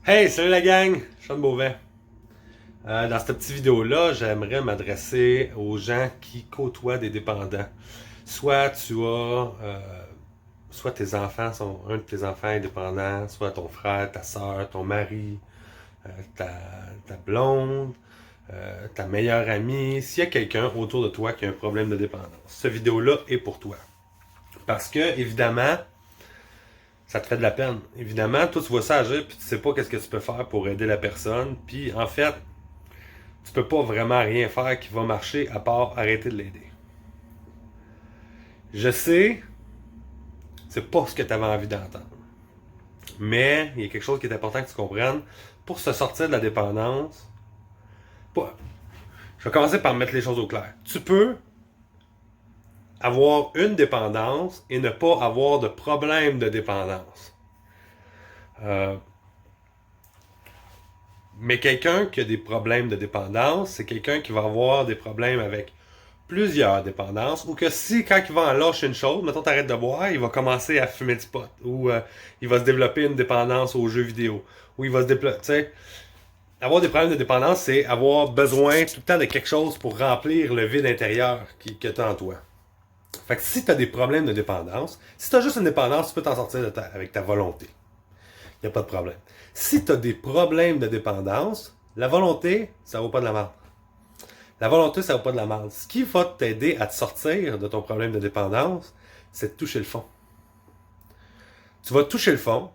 Hey, salut la gang! Sean Beauvais. Dans cette petite vidéo-là, j'aimerais m'adresser aux gens qui côtoient des dépendants. Soit tu as, soit tes enfants sont, un de tes enfants est dépendant, soit ton frère, ta soeur, ton mari, euh, ta, ta blonde, ta meilleure amie. S'il y a quelqu'un autour de toi qui a un problème de dépendance, cette vidéo-là est pour toi. Parce que, évidemment, ça te fait de la peine. Évidemment, toi, tu vois ça agir, puis tu sais pas qu'est-ce que tu peux faire pour aider la personne. Puis, en fait, tu peux pas vraiment rien faire qui va marcher à part arrêter de l'aider. Je sais, c'est pas ce que tu avais envie d'entendre. Mais il y a quelque chose qui est important que tu comprennes. Pour se sortir de la dépendance, pas, je vais commencer par mettre les choses au clair. Tu peux avoir une dépendance et ne pas avoir de problème de dépendance. Euh, mais quelqu'un qui a des problèmes de dépendance, c'est quelqu'un qui va avoir des problèmes avec plusieurs dépendances, ou que si, quand il va en lâcher une chose, mettons t'arrêtes de boire, il va commencer à fumer du pot, ou il va se développer une dépendance aux jeux vidéo, ou il va se développer, tu sais, avoir des problèmes de dépendance, c'est avoir besoin tout le temps de quelque chose pour remplir le vide intérieur que tu as en toi. Fait que si tu as des problèmes de dépendance, si tu as juste une dépendance, tu peux t'en sortir avec ta volonté. Il n'y a pas de problème. Si tu as des problèmes de dépendance, la volonté, ça vaut pas de la merde. La volonté, ça vaut pas de la merde. Ce qui va t'aider à te sortir de ton problème de dépendance, c'est de toucher le fond. Tu vas toucher le fond,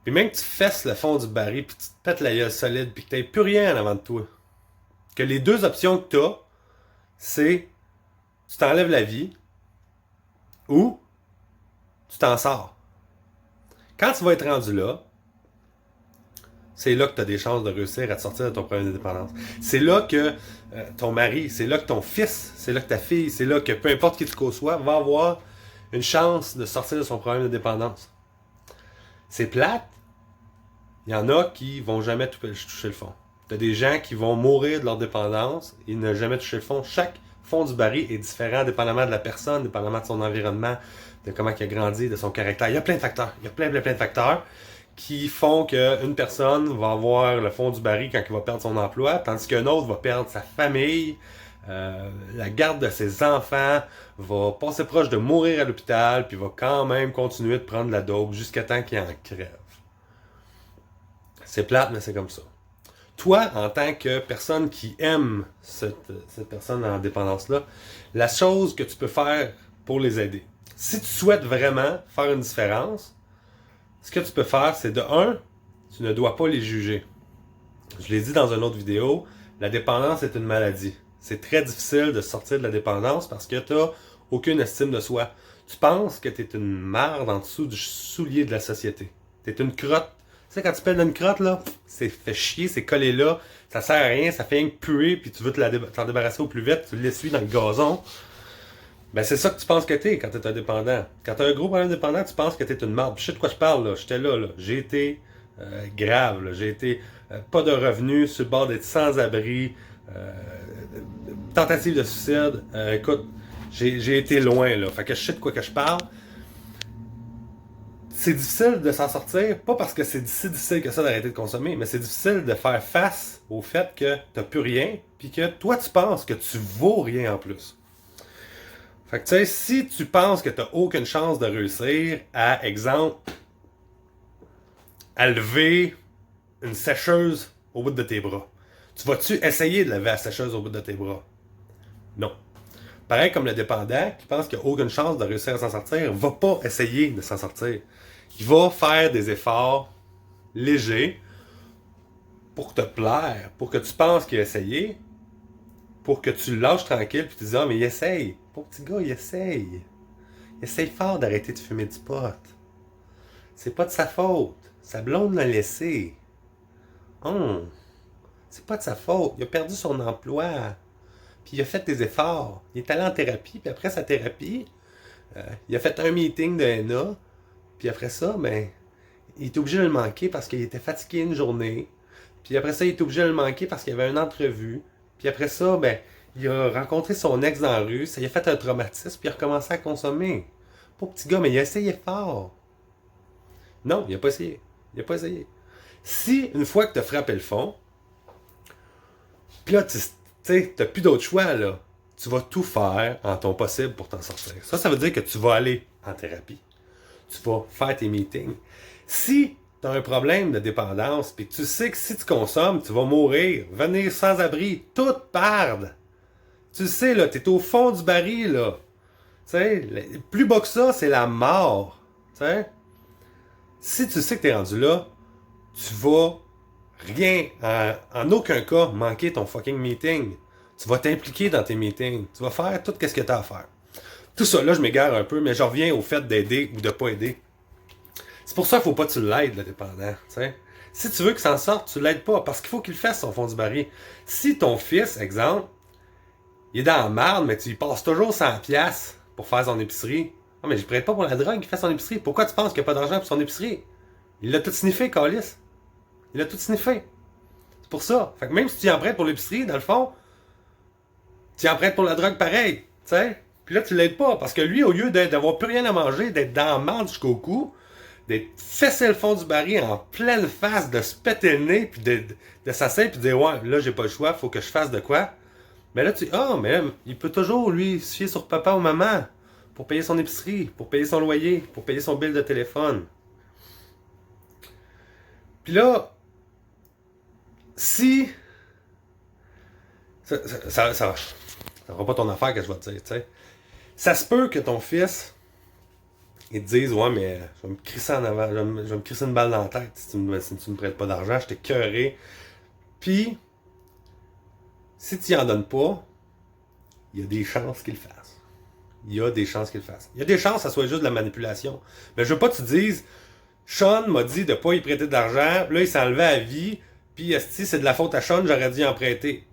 puis même que tu fesses le fond du baril, puis tu te pètes la gueule solide, puis que tu n'aies plus rien en avant de toi. Que les deux options que tu as, c'est tu t'enlèves la vie ou tu t'en sors. Quand tu vas être rendu là, c'est là que tu as des chances de réussir à te sortir de ton problème de dépendance. C'est là que ton mari, c'est là que ton fils, c'est là que ta fille, c'est là que peu importe qui tu côtoies, va avoir une chance de sortir de son problème de dépendance. C'est plate. Il y en a qui vont jamais toucher le fond. Tu as des gens qui vont mourir de leur dépendance et ne jamais toucher le fond. Chaque fond du baril est différent dépendamment de la personne, dépendamment de son environnement, de comment il a grandi, de son caractère. Il y a plein de facteurs. Il y a plein de facteurs qui font qu'une personne va avoir le fond du baril quand il va perdre son emploi, tandis qu'un autre va perdre sa famille, la garde de ses enfants, va passer proche de mourir à l'hôpital, puis va quand même continuer de prendre la dope jusqu'à temps qu'il en crève. C'est plate, mais c'est comme ça. Toi, en tant que personne qui aime cette personne en dépendance-là, la chose que tu peux faire pour les aider, si tu souhaites vraiment faire une différence, ce que tu peux faire, c'est de un, tu ne dois pas les juger. Je l'ai dit dans une autre vidéo, la dépendance est une maladie. C'est très difficile de sortir de la dépendance parce que tu n'as aucune estime de soi. Tu penses que tu es une marde en dessous du soulier de la société. Tu es une crotte. Tu sais, quand tu pèles une crotte, là, c'est fait chier, c'est collé là, ça sert à rien, ça fait rien que puer, puis tu veux t'en débarrasser au plus vite, tu l'essuies dans le gazon. Ben, c'est ça que tu penses que t'es quand t'es un dépendant. Quand t'as un gros problème dépendant, tu penses que t'es une marde. Je sais de quoi je parle, là. J'étais là. J'ai été grave, là. J'ai été pas de revenus, sur le bord d'être sans-abri, euh, tentative de suicide. Écoute, j'ai été loin, là. Fait que je sais de quoi que je parle. C'est difficile de s'en sortir, pas parce que c'est si difficile que ça d'arrêter de consommer, mais c'est difficile de faire face au fait que t'as plus rien, puis que toi, tu penses que tu vaux rien en plus. Fait que tu sais, si tu penses que tu n'as aucune chance de réussir à, exemple, à lever une sécheuse au bout de tes bras, tu vas-tu essayer de lever la sécheuse au bout de tes bras? Non. Pareil comme le dépendant qui pense qu'il n'a aucune chance de réussir à s'en sortir, va pas essayer de s'en sortir. Il va faire des efforts légers pour te plaire, pour que tu penses qu'il a essayé, pour que tu le lâches tranquille, puis tu te dis, ah, mais il essaye. Pauvre petit gars, il essaye. Il essaye fort d'arrêter de fumer du pot. C'est pas de sa faute. Sa blonde l'a laissé. Hum, c'est pas de sa faute. Il a perdu son emploi. Puis il a fait des efforts. Il est allé en thérapie. Puis après sa thérapie, il a fait un meeting de NA. Puis après ça, ben, il est obligé de le manquer parce qu'il était fatigué une journée. Puis après ça, il est obligé de le manquer parce qu'il y avait une entrevue. Puis après ça, ben, il a rencontré son ex dans la rue. Ça lui a fait un traumatisme. Puis il a recommencé à consommer. Pauvre petit gars, mais il a essayé fort. Non, il n'a pas essayé. Il n'a pas essayé. Si, une fois que tu as frappé le fond, puis là, tu sais, t'as plus d'autre choix, là. Tu vas tout faire en ton possible pour t'en sortir. Ça veut dire que tu vas aller en thérapie. Tu vas faire tes meetings. Si tu as un problème de dépendance, puis que tu sais que si tu consommes, tu vas mourir, venir sans abri, tout perdre. Tu sais, là, t'es au fond du baril, là. Tu sais, plus bas que ça, c'est la mort. Tu sais? Si tu sais que t'es rendu là, tu vas rien, en aucun cas, manquer ton fucking meeting. Tu vas t'impliquer dans tes meetings. Tu vas faire tout ce que tu as à faire. Tout ça, là, je m'égare un peu, mais je reviens au fait d'aider ou de pas aider. C'est pour ça qu'il faut pas que tu l'aides, le dépendant. T'sais. Si tu veux qu'il s'en sorte, tu l'aides pas, parce qu'il faut qu'il fasse son fond du baril. Si ton fils, exemple, il est dans la merde, mais tu lui passes toujours 100$ pour faire son épicerie. Ah, mais je prête pas pour la drogue, il fait son épicerie. Pourquoi tu penses qu'il n'y a pas d'argent pour son épicerie? Il l'a tout sniffé, Calis. Il a tout sniffé. C'est pour ça. Fait que même si tu y en prêtes pour l'épicerie, dans le fond, tu y en prêtes pour la drogue pareil. Tu sais? Puis là, tu l'aides pas. Parce que lui, au lieu d'avoir plus rien à manger, d'être dans la merde jusqu'au cou, d'être fessé le fond du baril en pleine face, de se péter le nez, puis de s'asseoir, puis de dire, ouais, là, j'ai pas le choix, faut que je fasse de quoi. Mais là, tu dis, ah, mais il peut toujours, lui, se fier sur papa ou maman pour payer son épicerie, pour payer son loyer, pour payer son bill de téléphone. Puis là, si ça sera pas ton affaire que je vais te dire, tu sais. Ça se peut que ton fils, il te dise, ouais, mais je vais me crisser en avant, je vais me crisser une balle dans la tête si tu me prêtes pas d'argent, je t'ai cœuré. Puis, si tu en donnes pas, il y a des chances qu'il le fasse. Il y a des chances qu'il le fasse. Il y a des chances que ça soit juste de la manipulation. Mais je veux pas que tu dises, Sean m'a dit de pas y prêter d'argent, là il s'est enlevé à vie, puis si c'est de la faute à Sean, j'aurais dû en prêter.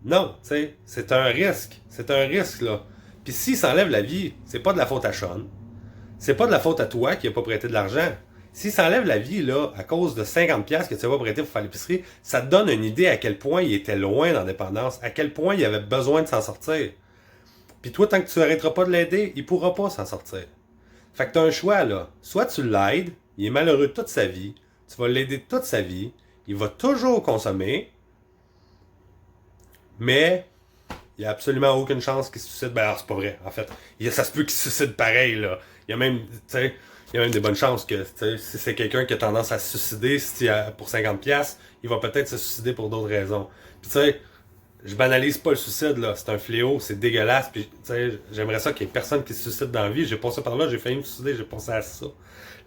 Non, tu sais, c'est un risque. C'est un risque, là. Puis s'il s'enlève la vie, c'est pas de la faute à Sean. C'est pas de la faute à toi qui a pas prêté de l'argent. S'il s'enlève la vie, là, à cause de 50$ que tu vas prêter pour faire l'épicerie, ça te donne une idée à quel point il était loin dans la dépendance, à quel point il avait besoin de s'en sortir. Puis toi, tant que tu n'arrêteras pas de l'aider, il pourra pas s'en sortir. Fait que t'as un choix, là. Soit tu l'aides, il est malheureux toute sa vie, tu vas l'aider toute sa vie, il va toujours consommer, mais il n'y a absolument aucune chance qu'il se suicide. Ben alors, c'est pas vrai, en fait. Ça se peut qu'il se suicide pareil, là. Il y a même, tu sais, il y a même des bonnes chances que, si c'est quelqu'un qui a tendance à se suicider, pour 50$, il va peut-être se suicider pour d'autres raisons. Puis tu sais, je banalise pas le suicide, là. C'est un fléau, c'est dégueulasse. Puis, tu sais, j'aimerais ça qu'il y ait personne qui se suicide dans la vie. J'ai passé par là, j'ai failli me suicider, j'ai pensé à ça.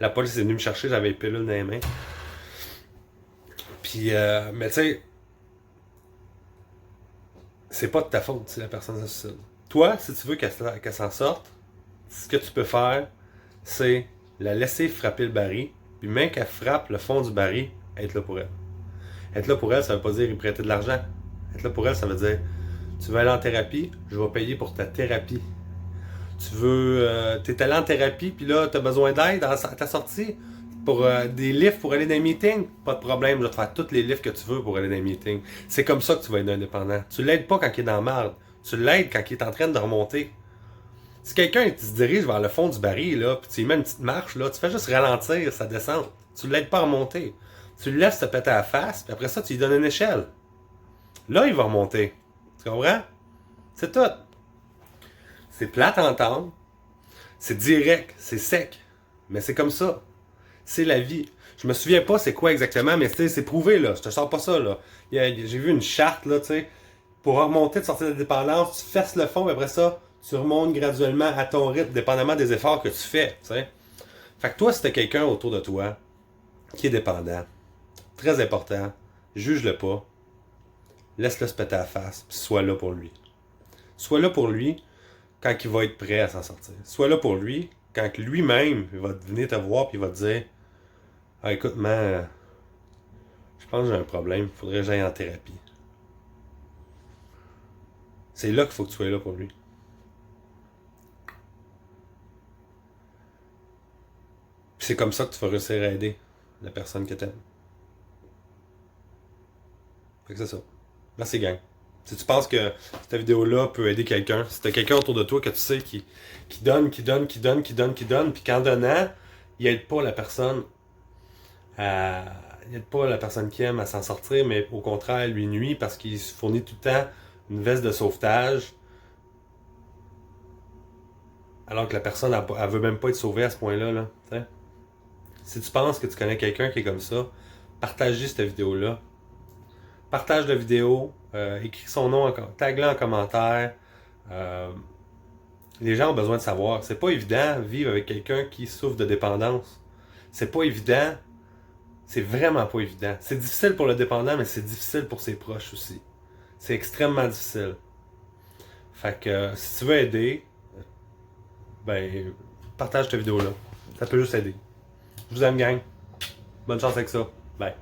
La police est venue me chercher, j'avais les pilules dans les mains. Puis, mais tu sais, c'est pas de ta faute si la personne se suicide. Toi, si tu veux qu'elle s'en sorte, ce que tu peux faire, c'est la laisser frapper le baril, puis même qu'elle frappe le fond du baril, être là pour elle. Être là pour elle, ça veut pas dire lui prêter de l'argent. Être là pour elle, ça veut dire, tu veux aller en thérapie, je vais payer pour ta thérapie. Tu veux, t'es allé en thérapie, puis là, t'as besoin d'aide à ta sortie, pour des livres pour aller dans les meetings, pas de problème, je vais te faire tous les livres que tu veux pour aller dans les meetings. C'est comme ça que tu vas être indépendant. Tu l'aides pas quand il est dans la merde. Tu l'aides quand il est en train de remonter. Si quelqu'un se dirige vers le fond du baril, là, puis tu lui mets une petite marche, là, tu fais juste ralentir sa descente. Tu l'aides pas à remonter. Tu le laisses se péter à la face, puis après ça, tu lui donnes une échelle. Là, il va remonter. Tu comprends? C'est tout. C'est plate à entendre. C'est direct. C'est sec. Mais c'est comme ça. C'est la vie. Je me souviens pas c'est quoi exactement, mais c'est prouvé, là. Je te sors pas ça, là. J'ai vu une charte, là, tu sais. Pour remonter, de sortir de la dépendance, tu fesses le fond, et après ça, tu remontes graduellement à ton rythme, dépendamment des efforts que tu fais, tu sais. Fait que toi, si t'as quelqu'un autour de toi qui est dépendant, très important, juge-le pas, laisse-le se péter à la face, puis sois là pour lui. Sois là pour lui quand il va être prêt à s'en sortir. Sois là pour lui quand lui-même il va venir te voir puis il va te dire « Ah, écoute, man, je pense que j'ai un problème, il faudrait que j'aille en thérapie. » C'est là qu'il faut que tu sois là pour lui. Puis c'est comme ça que tu vas réussir à aider la personne que t'aimes. Fait que c'est ça. Merci, gang. Si tu penses que cette vidéo-là peut aider quelqu'un, si t'as quelqu'un autour de toi que tu sais qui donne, puis qu'en donnant, il aide pas la personne Il n'aide pas la personne qui aime à s'en sortir, mais au contraire, lui nuit parce qu'il se fournit tout le temps une veste de sauvetage, alors que la personne, elle veut même pas être sauvée à ce point-là. Là, t'sais. Si tu penses que tu connais quelqu'un qui est comme ça, partage cette vidéo-là. Partage la vidéo, écris son nom, tag-le en commentaire. Euh, les gens ont besoin de savoir. C'est pas évident vivre avec quelqu'un qui souffre de dépendance. C'est pas évident. C'est vraiment pas évident. C'est difficile pour le dépendant, mais c'est difficile pour ses proches aussi. C'est extrêmement difficile. Fait que si tu veux aider, ben partage cette vidéo-là. Ça peut juste aider. Je vous aime, gang. Bonne chance avec ça. Bye.